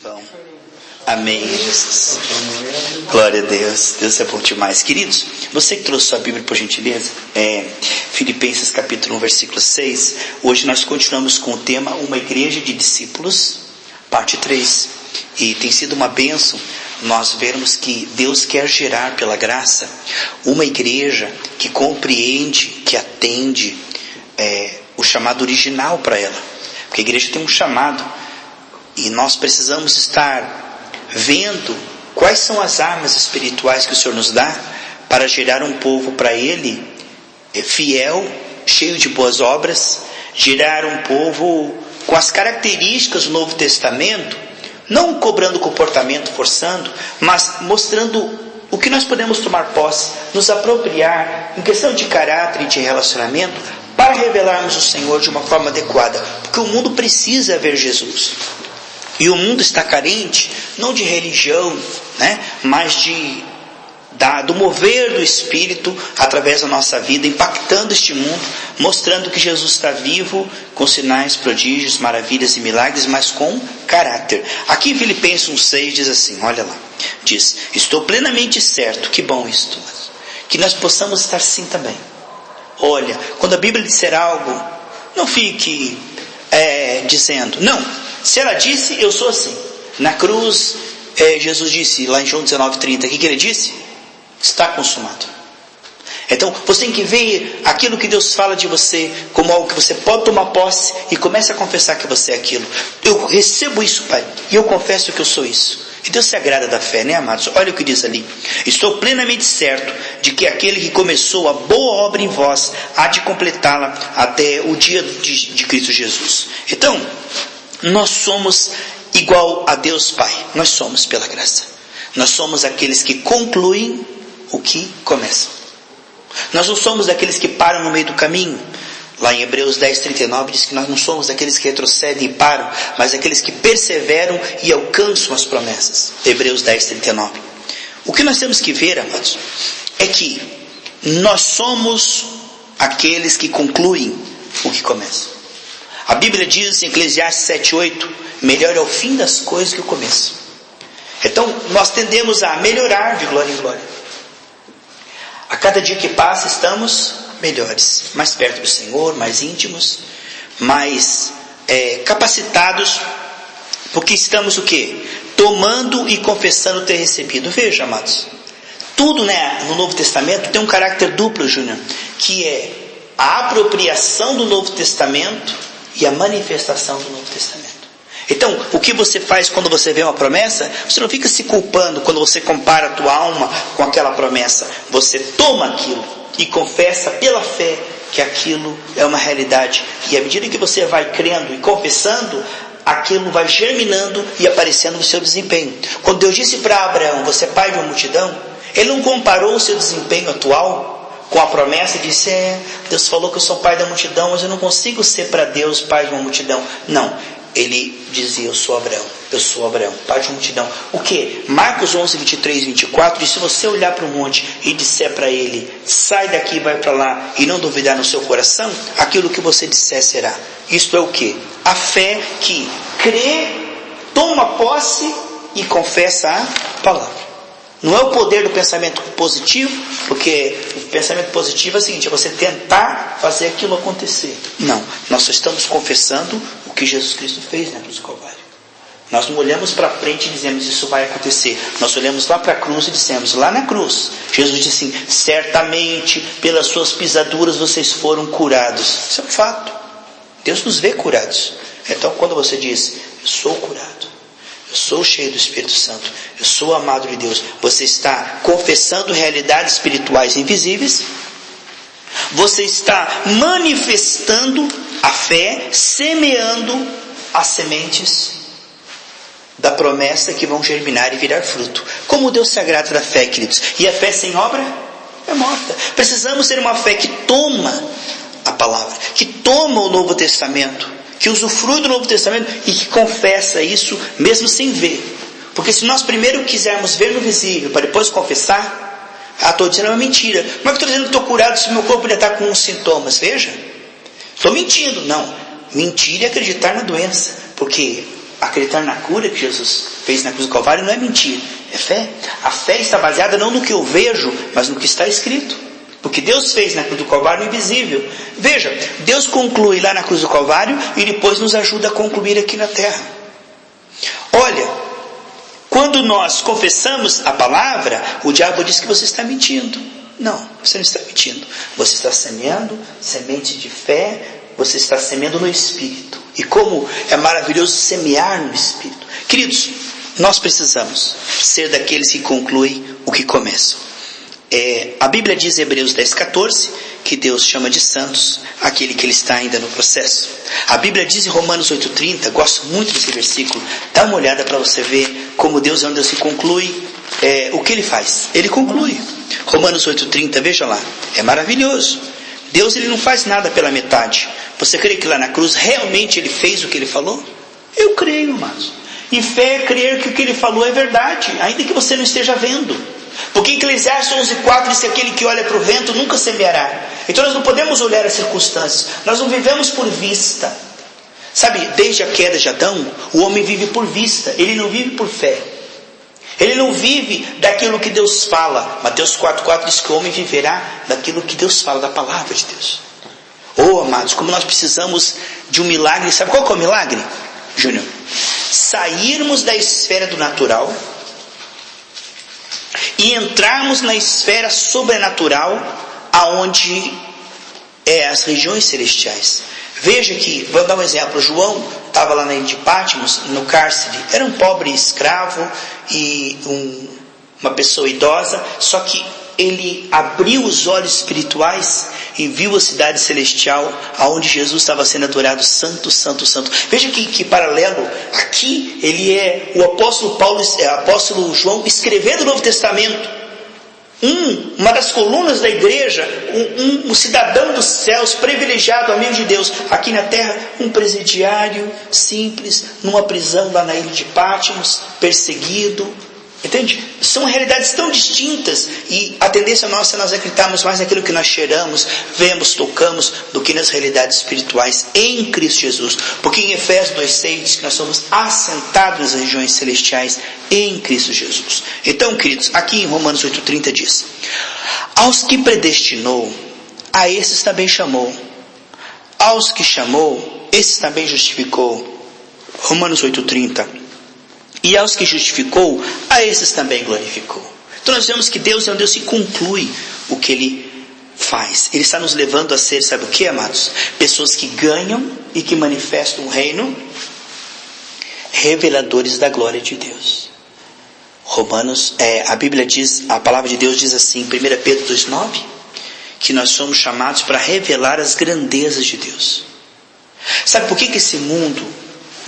Bom. Amém, Jesus. Glória a Deus. Deus é bom demais. Queridos, você que trouxe sua Bíblia, por gentileza, Filipenses capítulo 1, versículo 6. Hoje nós continuamos com o tema Uma Igreja de Discípulos, parte 3. E tem sido uma bênção nós vermos que Deus quer gerar pela graça uma igreja que compreende, que atende o chamado original para ela. Porque a igreja tem um chamado e nós precisamos estar vendo quais são as armas espirituais que o Senhor nos dá para gerar um povo para Ele fiel, cheio de boas obras, gerar um povo com as características do Novo Testamento, não cobrando comportamento, forçando, mas mostrando o que nós podemos tomar posse, nos apropriar em questão de caráter e de relacionamento, para revelarmos o Senhor de uma forma adequada, porque o mundo precisa ver Jesus. E o mundo está carente, não de religião, mas do mover do Espírito através da nossa vida, impactando este mundo, mostrando que Jesus está vivo, com sinais, prodígios, maravilhas e milagres, mas com caráter. Aqui em Filipenses 1,6 diz assim, olha lá, diz: estou plenamente certo, que bom isto, que nós possamos estar assim também. Olha, quando a Bíblia disser algo, não fique dizendo, não. Se ela disse, eu sou assim. Na cruz, Jesus disse, lá em João 19,30, o que ele disse? Está consumado. Então, você tem que ver aquilo que Deus fala de você como algo que você pode tomar posse e comece a confessar que você é aquilo. Eu recebo isso, Pai, e eu confesso que eu sou isso. E Deus se agrada da fé, amados? Olha o que diz ali. Estou plenamente certo de que aquele que começou a boa obra em vós há de completá-la até o dia de Cristo Jesus. Então, nós somos igual a Deus Pai. Nós somos pela graça. Nós somos aqueles que concluem o que começam. Nós não somos daqueles que param no meio do caminho. Lá em Hebreus 10:39 diz que nós não somos daqueles que retrocedem e param, mas daqueles que perseveram e alcançam as promessas. Hebreus 10:39. O que nós temos que ver, amados, é que nós somos aqueles que concluem o que começam. A Bíblia diz em Eclesiastes 7:8, melhor é o fim das coisas que o começo. Então, nós tendemos a melhorar de glória em glória. A cada dia que passa, estamos melhores, mais perto do Senhor, mais íntimos, mais capacitados, porque estamos o quê? Tomando e confessando ter recebido. Veja, amados, tudo no Novo Testamento tem um caráter duplo, Júnior, que é a apropriação do Novo Testamento e a manifestação do Novo Testamento. Então, o que você faz quando você vê uma promessa? Você não fica se culpando quando você compara a tua alma com aquela promessa. Você toma aquilo e confessa pela fé que aquilo é uma realidade. E à medida que você vai crendo e confessando, aquilo vai germinando e aparecendo no seu desempenho. Quando Deus disse para Abraão, você é pai de uma multidão, Ele não comparou o seu desempenho atual com a promessa e disse, Deus falou que eu sou pai da multidão, mas eu não consigo ser para Deus pai de uma multidão. Não, ele dizia, eu sou Abraão, pai de uma multidão. O que? Marcos 11:23-24 diz, se você olhar para o monte e disser para ele, sai daqui e vai para lá, e não duvidar no seu coração, aquilo que você disser será. Isto é o que? A fé que crê, toma posse e confessa a palavra. Não é o poder do pensamento positivo, porque o pensamento positivo é o seguinte, é você tentar fazer aquilo acontecer. Não, nós só estamos confessando o que Jesus Cristo fez na cruz do Calvário. Nós não olhamos para frente e dizemos, isso vai acontecer. Nós olhamos lá para a cruz e dizemos, lá na cruz, Jesus disse assim, certamente pelas suas pisaduras vocês foram curados. Isso é um fato. Deus nos vê curados. Então quando você diz, eu sou curado, eu sou cheio do Espírito Santo, eu sou amado de Deus, você está confessando realidades espirituais invisíveis, você está manifestando a fé, semeando as sementes da promessa que vão germinar e virar fruto. Como Deus se agrada da fé, queridos? E a fé sem obra é morta. Precisamos ter uma fé que toma a palavra, que toma o Novo Testamento, que usufrui do Novo Testamento e que confessa isso mesmo sem ver. Porque se nós primeiro quisermos ver no visível para depois confessar, estou dizendo uma mentira. Como é que estou dizendo que estou curado se meu corpo ainda está com uns sintomas? Veja, estou mentindo. Não, mentir é acreditar na doença, porque acreditar na cura que Jesus fez na cruz do Calvário não é mentira, é fé. A fé está baseada não no que eu vejo, mas no que está escrito. Porque Deus fez na cruz do Calvário invisível. Veja, Deus conclui lá na cruz do Calvário e depois nos ajuda a concluir aqui na terra. Olha, quando nós confessamos a palavra, o diabo diz que você está mentindo. Não, você não está mentindo. Você está semeando semente de fé, você está semeando no Espírito. E como é maravilhoso semear no Espírito. Queridos, nós precisamos ser daqueles que concluem o que começam. A Bíblia diz em Hebreus 10:14 que Deus chama de santos aquele que ele está ainda no processo. A Bíblia diz em Romanos 8:30, gosto muito desse versículo, dá uma olhada para você ver como Deus é um Deus que conclui o que ele faz. Ele conclui. Romanos 8:30, veja lá, é maravilhoso. Deus ele não faz nada pela metade. Você crê que lá na cruz realmente ele fez o que ele falou? Eu creio, amados. E fé é crer que o que ele falou é verdade, ainda que você não esteja vendo. Porque em Eclesiastes 11:4 diz que aquele que olha para o vento nunca semeará. Então nós não podemos olhar as circunstâncias, nós não vivemos por vista. Sabe, desde a queda de Adão, o homem vive por vista, ele não vive por fé. Ele não vive daquilo que Deus fala. Mateus 4:4 diz que o homem viverá daquilo que Deus fala, da palavra de Deus. Oh, amados, como nós precisamos de um milagre. Sabe qual que é o milagre, Júnior? Sairmos da esfera do natural e entrarmos na esfera sobrenatural, aonde as regiões celestiais. Veja que, vou dar um exemplo, João estava lá na ilha de Patmos, no cárcere, era um pobre escravo e uma pessoa idosa, só que ele abriu os olhos espirituais e viu a cidade celestial, aonde Jesus estava sendo adorado, santo, santo, santo. Veja que paralelo, aqui ele é o apóstolo Paulo, apóstolo João, escrevendo o Novo Testamento. Uma das colunas da igreja, um cidadão dos céus, privilegiado, amigo de Deus, aqui na terra, um presidiário simples, numa prisão lá na ilha de Patmos, perseguido. Entende? São realidades tão distintas e a tendência nossa é nós acreditarmos mais naquilo que nós cheiramos, vemos, tocamos, do que nas realidades espirituais em Cristo Jesus. Porque em Efésios 2:6 diz que nós somos assentados nas regiões celestiais em Cristo Jesus. Então, queridos, aqui em Romanos 8:30 diz: aos que predestinou, a esses também chamou. Aos que chamou, esses também justificou. Romanos 8:30. E aos que justificou, a esses também glorificou. Então nós vemos que Deus é um Deus que conclui o que Ele faz. Ele está nos levando a ser, sabe o que, amados? Pessoas que ganham e que manifestam o reino, reveladores da glória de Deus. A Bíblia diz, a palavra de Deus diz assim, em 1 Pedro 2:9, que nós somos chamados para revelar as grandezas de Deus. Sabe por que esse mundo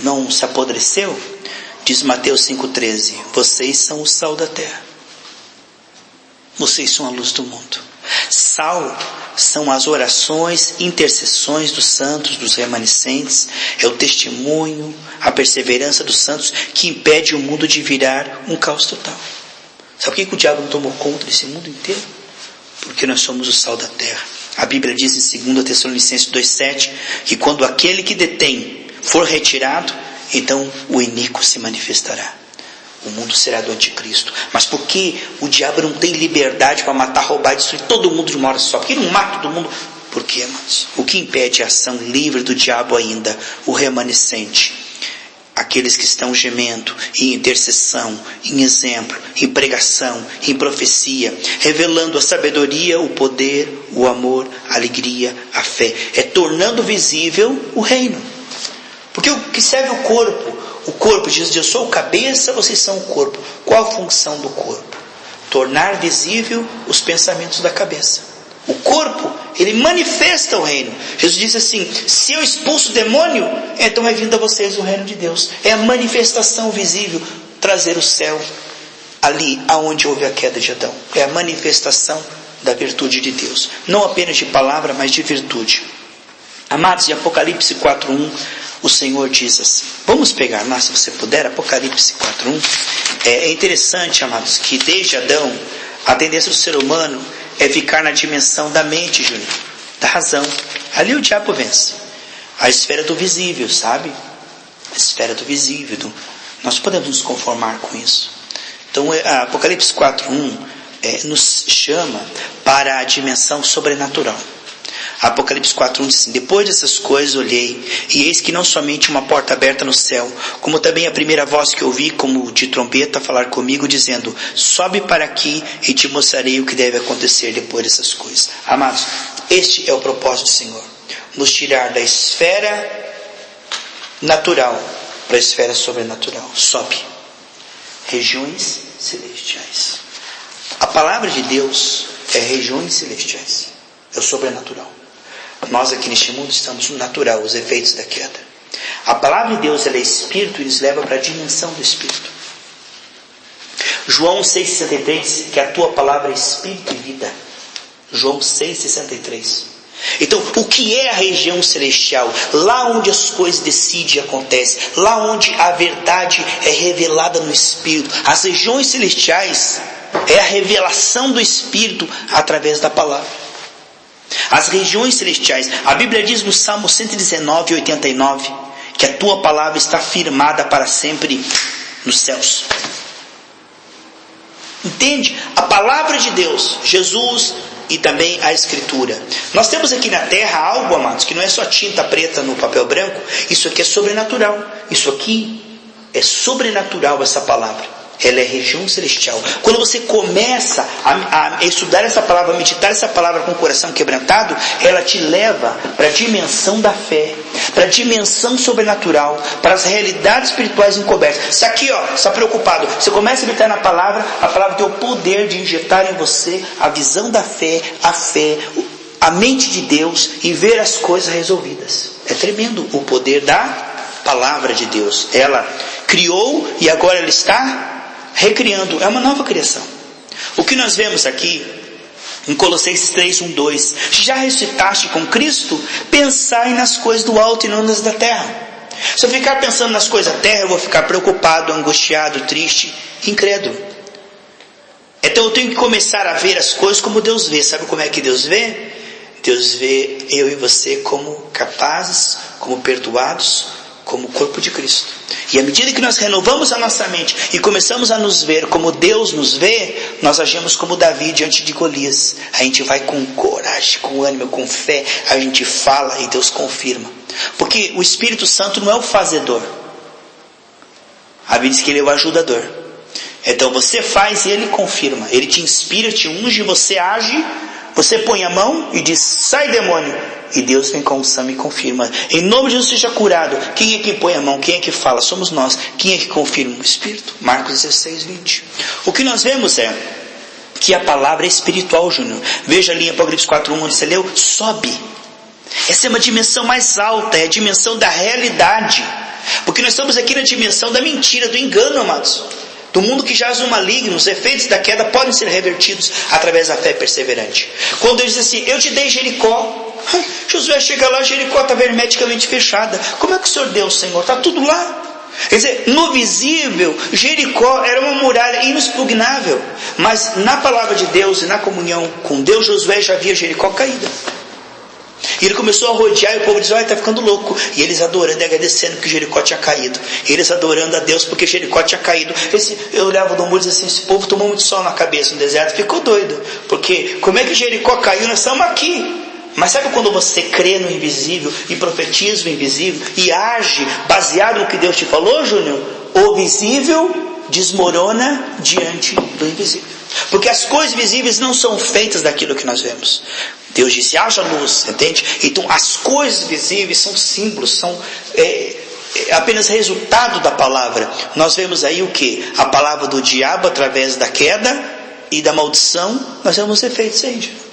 não se apodreceu? Diz Mateus 5:13, vocês são o sal da terra. Vocês são a luz do mundo. Sal são as orações, intercessões dos santos, dos remanescentes. É o testemunho, a perseverança dos santos que impede o mundo de virar um caos total. Sabe por que o diabo não tomou conta desse mundo inteiro? Porque nós somos o sal da terra. A Bíblia diz em 2 Tessalonicenses 2:7 que quando aquele que detém for retirado, então o iníquo se manifestará. O mundo será do anticristo. Mas por que o diabo não tem liberdade para matar, roubar e destruir todo mundo de uma hora só? Por que não mata todo mundo? Por quê, irmãos? O que impede a ação livre do diabo ainda? O remanescente. Aqueles que estão gemendo em intercessão, em exemplo, em pregação, em profecia, revelando a sabedoria, o poder, o amor, a alegria, a fé. É tornando visível o reino. Porque o que serve o corpo diz, eu sou o cabeça, vocês são o corpo. Qual a função do corpo? Tornar visível os pensamentos da cabeça. O corpo, ele manifesta o reino. Jesus disse assim, se eu expulso o demônio, então é vindo a vocês o reino de Deus. É a manifestação visível, trazer o céu ali aonde houve a queda de Adão. É a manifestação da virtude de Deus. Não apenas de palavra, mas de virtude. Amados, em Apocalipse 4:1, o Senhor diz assim, vamos pegar lá se você puder, Apocalipse 4:1. É interessante, amados, que desde Adão, a tendência do ser humano é ficar na dimensão da mente, Júnior, da razão. Ali o diabo vence. A esfera do visível, sabe? esfera do visível. Nós podemos nos conformar com isso. Então, Apocalipse 4:1 nos chama para a dimensão sobrenatural. Apocalipse 4:1 diz assim: depois dessas coisas olhei, e eis que não somente uma porta aberta no céu, como também a primeira voz que ouvi, como de trombeta, falar comigo, dizendo: sobe para aqui e te mostrarei o que deve acontecer depois dessas coisas. Amados, este é o propósito do Senhor, nos tirar da esfera natural para a esfera sobrenatural. Sobe. Regiões celestiais. A palavra de Deus é regiões celestiais. É o sobrenatural. Nós aqui neste mundo estamos no natural, os efeitos da queda. A palavra de Deus, ela é Espírito e nos leva para a dimensão do Espírito. João 6,63, que a tua palavra é Espírito e vida. João 6,63. Então, o que é a região celestial? Lá onde as coisas decidem e acontecem. Lá onde a verdade é revelada no Espírito. As regiões celestiais é a revelação do Espírito através da palavra. As regiões celestiais, a Bíblia diz no Salmo 119:89, que a tua palavra está firmada para sempre nos céus. Entende? A palavra de Deus, Jesus e também a Escritura. Nós temos aqui na terra algo, amados, que não é só tinta preta no papel branco. Isso aqui é sobrenatural. Isso aqui é sobrenatural, essa palavra. Ela é região celestial. Quando você começa a estudar essa palavra, a meditar essa palavra com o coração quebrantado, ela te leva para a dimensão da fé, para a dimensão sobrenatural, para as realidades espirituais encobertas. Isso aqui, ó, está preocupado. Você começa a meditar na palavra, a palavra tem o poder de injetar em você a visão da fé, a mente de Deus e ver as coisas resolvidas. É tremendo o poder da palavra de Deus. Ela criou e agora ela está recriando, é uma nova criação. O que nós vemos aqui em Colossenses 3:1-2: já ressuscitaste com Cristo, pensai nas coisas do alto e não nas da terra. Se eu ficar pensando nas coisas da terra, eu vou ficar preocupado, angustiado, triste, incrédulo. Então eu tenho que começar a ver as coisas como Deus vê. Sabe como é que Deus vê? Deus vê eu e você como capazes, como perdoados, como o corpo de Cristo. E à medida que nós renovamos a nossa mente e começamos a nos ver como Deus nos vê, nós agimos como Davi diante de Golias. A gente vai com coragem, com ânimo, com fé, a gente fala e Deus confirma. Porque o Espírito Santo não é o fazedor. A Bíblia diz que ele é o ajudador. Então você faz e ele confirma. Ele te inspira, te unge, você age, você põe a mão e diz: sai demônio. E Deus vem com o sangue e confirma. Em nome de Jesus seja curado. Quem é que põe a mão? Quem é que fala? Somos nós. Quem é que confirma? O Espírito. Marcos 16:20. O que nós vemos é que a palavra é espiritual, Júnior. Veja ali em Apocalipse 4:1, onde você leu: sobe. Essa é uma dimensão mais alta, é a dimensão da realidade. Porque nós estamos aqui na dimensão da mentira, do engano, amados. Do mundo que jaz no maligno. Os efeitos da queda podem ser revertidos através da fé perseverante. Quando Deus diz assim: eu te dei Jericó. Josué chega lá, Jericó estava hermeticamente fechada. Como é que o Senhor deu, Senhor? Está tudo lá. Quer dizer, no visível, Jericó era uma muralha inexpugnável. Mas na palavra de Deus e na comunhão com Deus, Josué já via Jericó caída. E ele começou a rodear e o povo dizia: olha, está ficando louco. E eles adorando e agradecendo que Jericó tinha caído. Eles adorando a Deus porque Jericó tinha caído. Eu olhava do muro e dizia assim: esse povo tomou muito sol na cabeça no deserto, ficou doido. Porque como é que Jericó caiu? Nós estamos aqui. Mas sabe quando você crê no invisível e profetiza o invisível e age baseado no que Deus te falou, Júnior? O visível desmorona diante do invisível. Porque as coisas visíveis não são feitas daquilo que nós vemos. Deus disse: haja luz, entende? Então as coisas visíveis são símbolos, são apenas resultado da palavra. Nós vemos aí o que? A palavra do diabo através da queda e da maldição. Nós vemos efeitos aí, Júnior.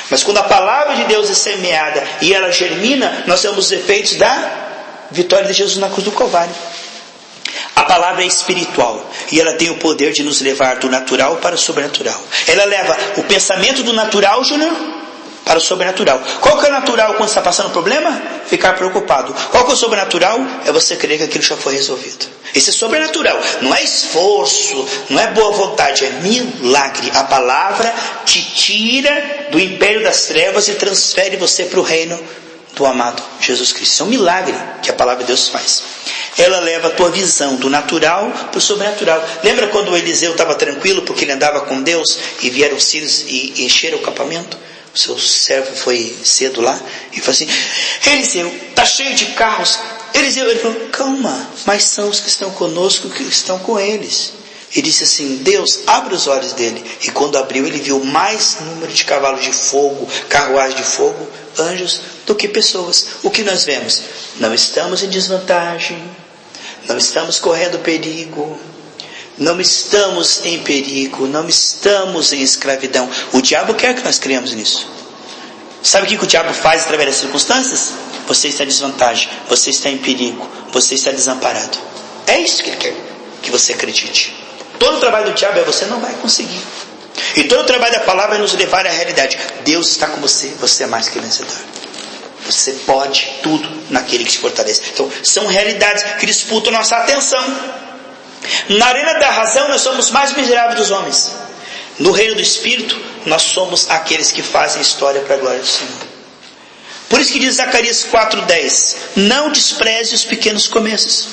Mas quando a palavra de Deus é semeada e ela germina, nós temos os efeitos da vitória de Jesus na cruz do Calvário. A palavra é espiritual e ela tem o poder de nos levar do natural para o sobrenatural. Ela leva o pensamento do natural, Júnior, para o sobrenatural. Qual que é o natural quando está passando problema? Ficar preocupado. Qual que é o sobrenatural? É você crer que aquilo já foi resolvido. Esse é sobrenatural. Não é esforço, não é boa vontade, é milagre. A palavra te tira do império das trevas e transfere você para o reino do amado Jesus Cristo. Isso é um milagre que a palavra de Deus faz. Ela leva a tua visão do natural para o sobrenatural. Lembra quando o Eliseu estava tranquilo porque ele andava com Deus e vieram os sírios e encheram o acampamento? O seu servo foi cedo lá e falou assim: Eliseu, está cheio de carros. Eliseu, ele falou: calma, mas são os que estão conosco que estão com eles. E disse assim: Deus, abre os olhos dele. E quando abriu, ele viu mais número de cavalos de fogo, carruagem de fogo, anjos, do que pessoas. O que nós vemos? Não estamos em desvantagem, não estamos correndo perigo, não estamos em perigo, não estamos em escravidão. O diabo quer que nós criemos nisso. Sabe o que o diabo faz através das circunstâncias? Você está em desvantagem, você está em perigo, você está desamparado. É isso que ele quer que você acredite. Todo o trabalho do diabo é: você não vai conseguir. E todo o trabalho da palavra é nos levar à realidade. Deus está com você, você é mais que vencedor. Você pode tudo naquele que te fortalece. Então, são realidades que disputam nossa atenção. Na arena da razão, nós somos mais miseráveis dos homens. No reino do Espírito, nós somos aqueles que fazem a história para a glória do Senhor. Por isso que diz Zacarias 4:10: não despreze os pequenos começos.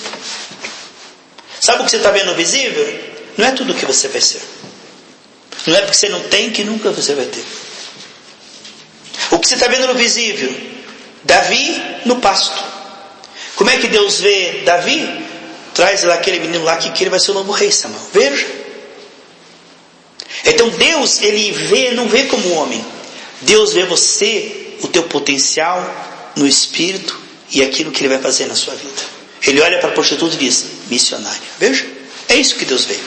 Sabe o que você está vendo no visível? Não é tudo o que você vai ser. Não é porque você não tem que nunca você vai ter. O que você está vendo no visível? Davi no pasto. Como é que Deus vê Davi? Traz lá aquele menino lá que ele vai ser o novo rei, Samuel. Veja. Então Deus, ele vê, não vê como homem. Deus vê você, o teu potencial no espírito e aquilo que ele vai fazer na sua vida. Ele olha para a prostituta e diz: missionária. Veja, é isso que Deus vê.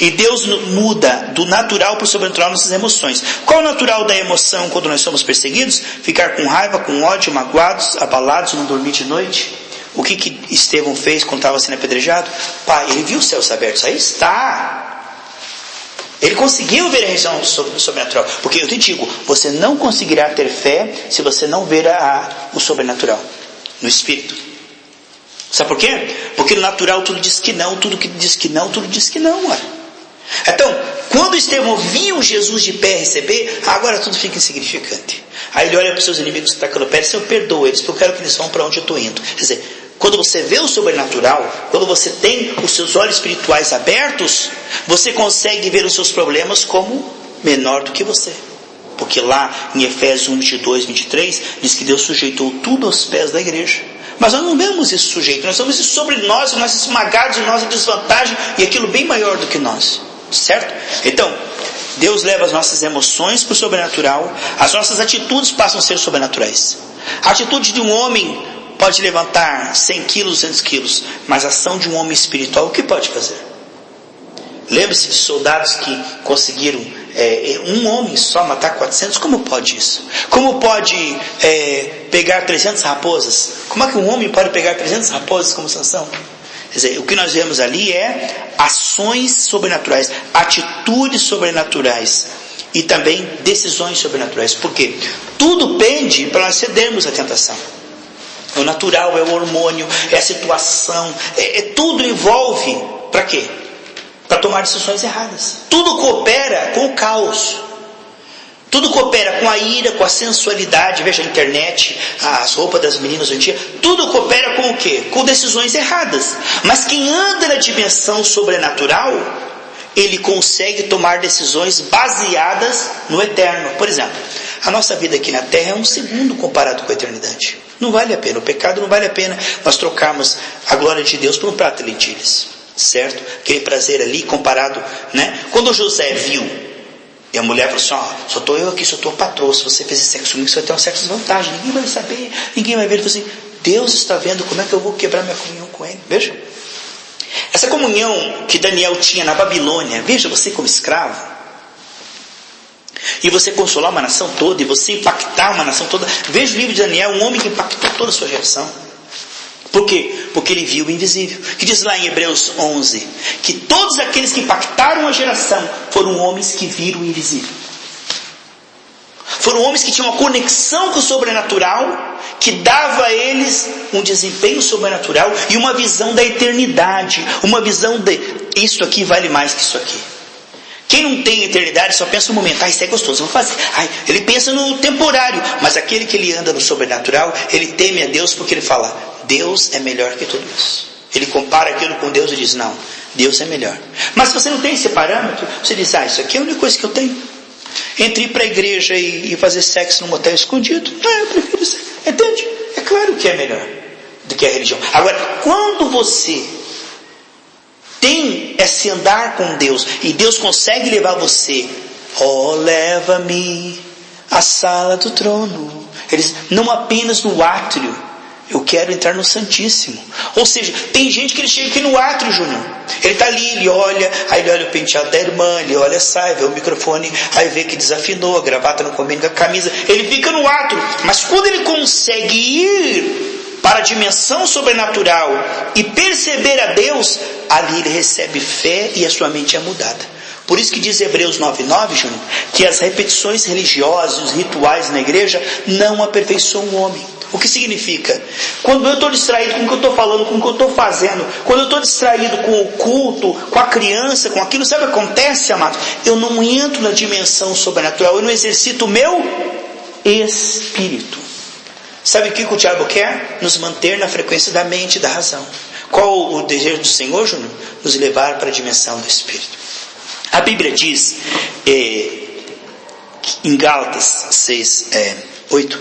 E Deus muda do natural para o sobrenatural nossas emoções. Qual é o natural da emoção quando nós somos perseguidos? Ficar com raiva, com ódio, magoados, abalados, não dormir de noite. O que Estevão fez quando estava sendo apedrejado? Pai, ele viu os céus abertos. Aí está. Ele conseguiu ver a região sobrenatural. Porque eu te digo, você não conseguirá ter fé se você não ver o sobrenatural no espírito. Sabe por quê? Porque no natural tudo diz que não, tudo que diz que não, tudo diz que não. Ué. Então, quando Estevão viu Jesus de pé receber, agora tudo fica insignificante. Aí ele olha para os seus inimigos que estão tacando pedra: Senhor, perdoa eles, porque eu quero que eles vão para onde eu estou indo. Quer dizer, quando você vê o sobrenatural, quando você tem os seus olhos espirituais abertos, você consegue ver os seus problemas como menor do que você. Porque lá em Efésios 1, 22, 23, diz que Deus sujeitou tudo aos pés da igreja. Mas nós não vemos isso sujeito, nós vemos isso sobre nós esmagados em nossa desvantagem, e aquilo bem maior do que nós. Certo? Então, Deus leva as nossas emoções para o sobrenatural, as nossas atitudes passam a ser sobrenaturais. A atitude de um homem pode levantar 100 quilos, 200 quilos, mas a ação de um homem espiritual, o que pode fazer? Lembre-se de soldados que conseguiram um homem só matar 400. Como pode isso? Como pode pegar 300 raposas? Como é que um homem pode pegar 300 raposas como Sansão? Quer dizer, o que nós vemos ali é ações sobrenaturais, atitudes sobrenaturais e também decisões sobrenaturais. Por quê? Tudo pende para nós cedermos à tentação. O natural é o hormônio, é a situação, tudo envolve para quê? Para tomar decisões erradas. Tudo coopera com o caos. Tudo coopera com a ira, com a sensualidade. Veja a internet, as roupas das meninas hoje em dia. Tudo coopera com o quê? Com decisões erradas. Mas quem anda na dimensão sobrenatural, ele consegue tomar decisões baseadas no eterno. Por exemplo, a nossa vida aqui na terra é um segundo comparado com a eternidade. Não vale a pena, o pecado não vale a pena nós trocarmos a glória de Deus por um prato de lentilhas. Certo? Aquele prazer ali comparado, né? Quando José viu, e a mulher falou assim: só estou eu aqui, só estou patroa, se você fizer sexo comigo, você vai ter uma certa desvantagem, ninguém vai saber, ninguém vai ver. Ele falou assim: Deus está vendo como é que eu vou quebrar minha comunhão com ele. Veja, essa comunhão que Daniel tinha na Babilônia, veja você como escravo, e você consolar uma nação toda, e você impactar uma nação toda. Veja o livro de Daniel, um homem que impactou toda a sua geração. Por quê? Porque ele viu o invisível. Que diz lá em Hebreus 11, que todos aqueles que impactaram a geração foram homens que viram o invisível. Foram homens que tinham uma conexão com o sobrenatural, que dava a eles um desempenho sobrenatural e uma visão da eternidade, uma visão de isso aqui vale mais que isso aqui. Quem não tem eternidade só pensa no momento: isso é gostoso, vou fazer. Ele pensa no temporário. Mas aquele que ele anda no sobrenatural, ele teme a Deus, porque ele fala: Deus é melhor que tudo isso. Ele compara aquilo com Deus e diz, não, Deus é melhor. Mas se você não tem esse parâmetro, você diz, isso aqui é a única coisa que eu tenho. Entre ir para a igreja e fazer sexo num motel escondido, eu prefiro isso. Entende? É claro que é melhor do que a religião. Agora, quando você tem esse andar com Deus e Deus consegue levar você, leva-me à sala do trono. Eles não apenas no átrio, eu quero entrar no Santíssimo. Ou seja, tem gente que ele chega aqui no átrio, Júnior. Ele está ali, ele olha, aí ele olha o penteado da irmã, ele olha, sai, vê o microfone, aí vê que desafinou, a gravata não combina com a camisa. Ele fica no átrio. Mas quando ele consegue ir para a dimensão sobrenatural e perceber a Deus, ali ele recebe fé e a sua mente é mudada. Por isso que diz Hebreus 9:9, Júnior, que as repetições religiosas, os rituais na igreja não aperfeiçoam o homem. O que significa? Quando eu estou distraído com o que eu estou falando, com o que eu estou fazendo, quando eu estou distraído com o culto, com a criança, com aquilo, sabe o que acontece, amados? Eu não entro na dimensão sobrenatural, eu não exercito o meu espírito. Sabe o que o diabo quer? Nos manter na frequência da mente e da razão. Qual o desejo do Senhor, Júnior? Nos levar para a dimensão do espírito. A Bíblia diz, em Gálatas 6:8,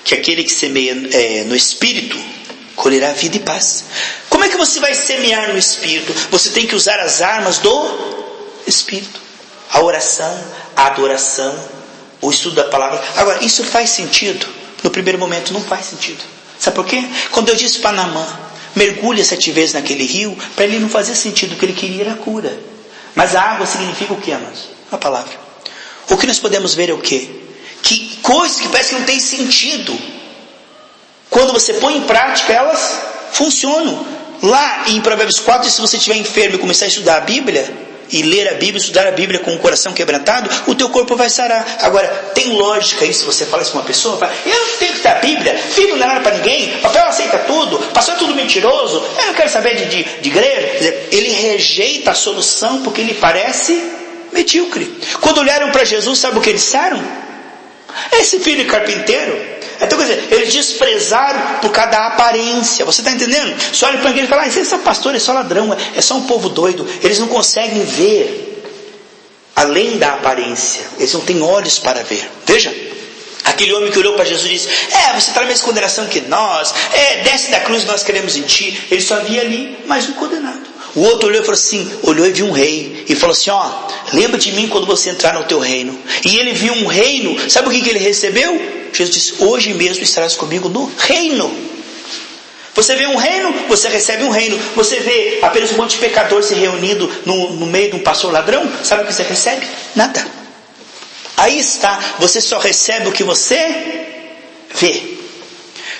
que aquele que semeia no Espírito, colherá vida e paz. Como é que você vai semear no Espírito? Você tem que usar as armas do Espírito. A oração, a adoração, o estudo da palavra. Agora, isso faz sentido? No primeiro momento não faz sentido. Sabe por quê? Quando eu disse para Naamã, mergulha 7 vezes naquele rio, para ele não fazia sentido, o que ele queria era a cura. Mas a água significa o que, amados? A palavra. O que nós podemos ver é o quê? Que coisas que parecem que não tem sentido, quando você põe em prática, elas funcionam. Lá em Provérbios 4, se você estiver enfermo e começar a estudar a Bíblia, e ler a Bíblia, estudar a Bíblia com o coração quebrantado, o teu corpo vai sarar. Agora, tem lógica isso? Você fala isso com uma pessoa, fala, eu não tenho que estudar a Bíblia, filho não é nada para ninguém, papel aceita tudo, pastor é tudo mentiroso, eu não quero saber de igreja. Quer dizer, ele rejeita a solução porque ele parece medíocre. Quando olharam para Jesus, sabe o que eles disseram? Esse filho de carpinteiro. Então, quer dizer, eles desprezaram por causa da aparência. Você está entendendo? Só olha para ele e fala, esse é pastor, é só ladrão, é só um povo doido. Eles não conseguem ver além da aparência. Eles não têm olhos para ver. Veja, aquele homem que olhou para Jesus e disse, você está na mesma condenação que nós, desce da cruz, nós queremos em ti. Ele só via ali mais um condenado. O outro olhou e falou assim, olhou e viu um rei, e falou assim, lembra de mim quando você entrar no teu reino. E ele viu um reino, sabe o que ele recebeu? Jesus disse, hoje mesmo estarás comigo no reino. Você vê um reino, você recebe um reino. Você vê apenas um monte de pecadores se reunindo no meio de um pastor ladrão, sabe o que você recebe? Nada. Aí está, você só recebe o que você vê.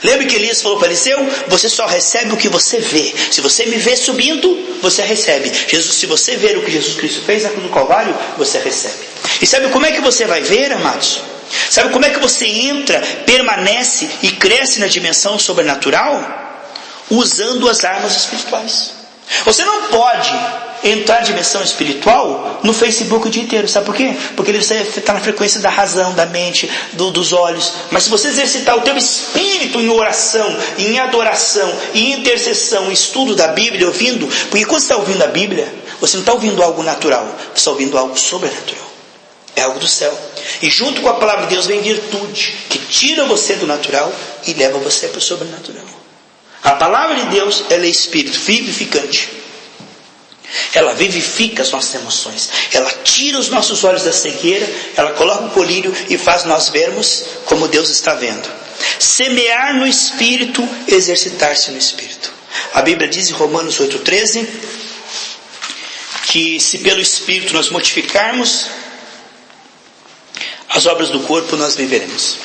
Lembra que Elias falou para Eliseu? Você só recebe o que você vê. Se você me vê subindo, você recebe. Jesus, se você ver o que Jesus Cristo fez na cruz do Calvário, você recebe. E sabe como é que você vai ver, amados? Sabe como é que você entra, permanece e cresce na dimensão sobrenatural? Usando as armas espirituais. Você não pode entrar na dimensão espiritual no Facebook o dia inteiro. Sabe por quê? Porque você está na frequência da razão, da mente, dos olhos. Mas se você exercitar o teu espírito em oração, em adoração, em intercessão, em estudo da Bíblia, ouvindo, porque quando você está ouvindo a Bíblia, você não está ouvindo algo natural, você está ouvindo algo sobrenatural. É algo do céu. E junto com a palavra de Deus vem virtude, que tira você do natural e leva você para o sobrenatural. A palavra de Deus, ela é espírito vivificante. Ela vivifica as nossas emoções. Ela tira os nossos olhos da cegueira. Ela coloca o colírio e faz nós vermos como Deus está vendo. Semear no espírito, exercitar-se no espírito. A Bíblia diz em Romanos 8,13 que se pelo espírito nós mortificarmos as obras do corpo, nós viveremos.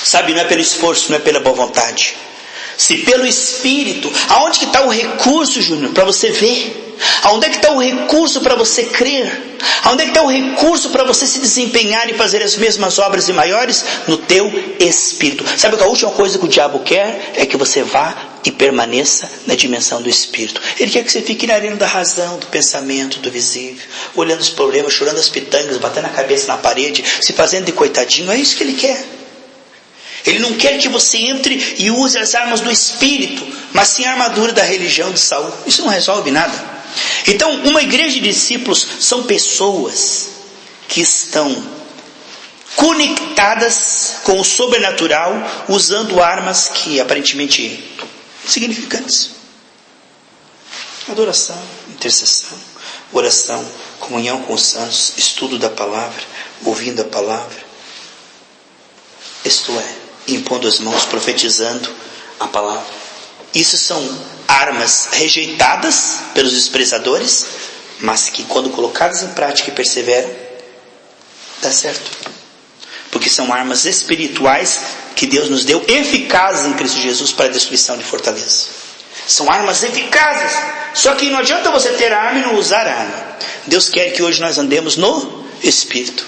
Sabe, não é pelo esforço, não é pela boa vontade. Se pelo Espírito, aonde que está o recurso, Júnior, para você ver? Aonde é que está o recurso para você crer? Aonde é que está o recurso para você se desempenhar e fazer as mesmas obras e maiores? No teu Espírito. Sabe que a última coisa que o diabo quer é que você vá e permaneça na dimensão do Espírito. Ele quer que você fique na arena da razão, do pensamento, do visível, olhando os problemas, chorando as pitangas, batendo a cabeça na parede, se fazendo de coitadinho. É isso que ele quer. Ele não quer que você entre e use as armas do Espírito, mas sim a armadura da religião de Saul. Isso não resolve nada. Então, uma igreja de discípulos são pessoas que estão conectadas com o sobrenatural, usando armas que aparentemente insignificantes. Adoração, intercessão, oração, comunhão com os santos, estudo da palavra, ouvindo a palavra. Isto é, impondo as mãos, profetizando a palavra. Isso são armas rejeitadas pelos desprezadores, mas que quando colocadas em prática e perseveram, dá certo. Porque são armas espirituais que Deus nos deu, eficazes em Cristo Jesus para a destruição de fortaleza. São armas eficazes. Só que não adianta você ter a arma e não usar a arma. Deus quer que hoje nós andemos no Espírito.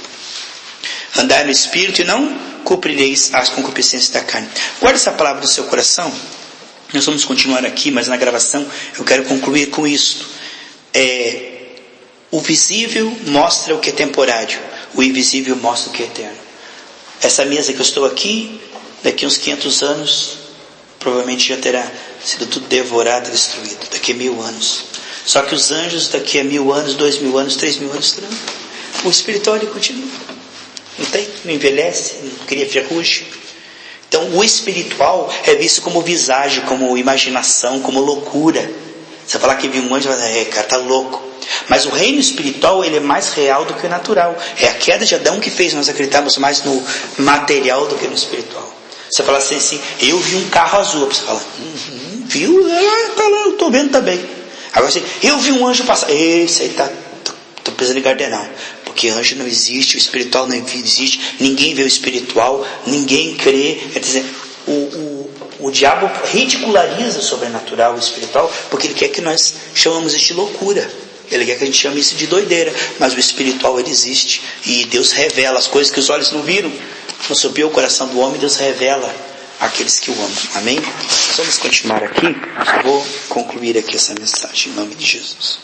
Andar no Espírito e não cumprireis as concupiscências da carne. Guarde essa palavra no seu coração. Nós vamos continuar aqui, mas na gravação eu quero concluir com isso. O visível mostra o que é temporário. O invisível mostra o que é eterno. Essa mesa que eu estou aqui, daqui uns 500 anos, provavelmente já terá sido tudo devorado e destruído. Daqui a 1000 anos. Só que os anjos daqui a 1000 anos, 2000 anos, 3000 anos terão. O espiritual ele continua. Não envelhece, não cria ferrugem. Então o espiritual é visto como visagem, como imaginação, como loucura. Você falar que viu um anjo, cara, tá louco. Mas o reino espiritual ele é mais real do que o natural. É a queda de Adão que fez nós acreditarmos mais no material do que no espiritual. Você fala assim, eu vi um carro azul. Você fala, viu? Tá lá, eu estou vendo também. Agora assim, eu vi um anjo passar. Esse aí tô precisando de gardenal. Porque anjo não existe, o espiritual não existe, ninguém vê o espiritual, ninguém crê. Quer dizer, o diabo ridiculariza o sobrenatural, o espiritual, porque ele quer que nós chamamos isso de loucura. Ele quer que a gente chame isso de doideira. Mas o espiritual ele existe. E Deus revela as coisas que os olhos não viram. Não subiu o coração do homem, Deus revela àqueles que o amam. Amém? Nós vamos continuar aqui. Eu vou concluir aqui essa mensagem em nome de Jesus.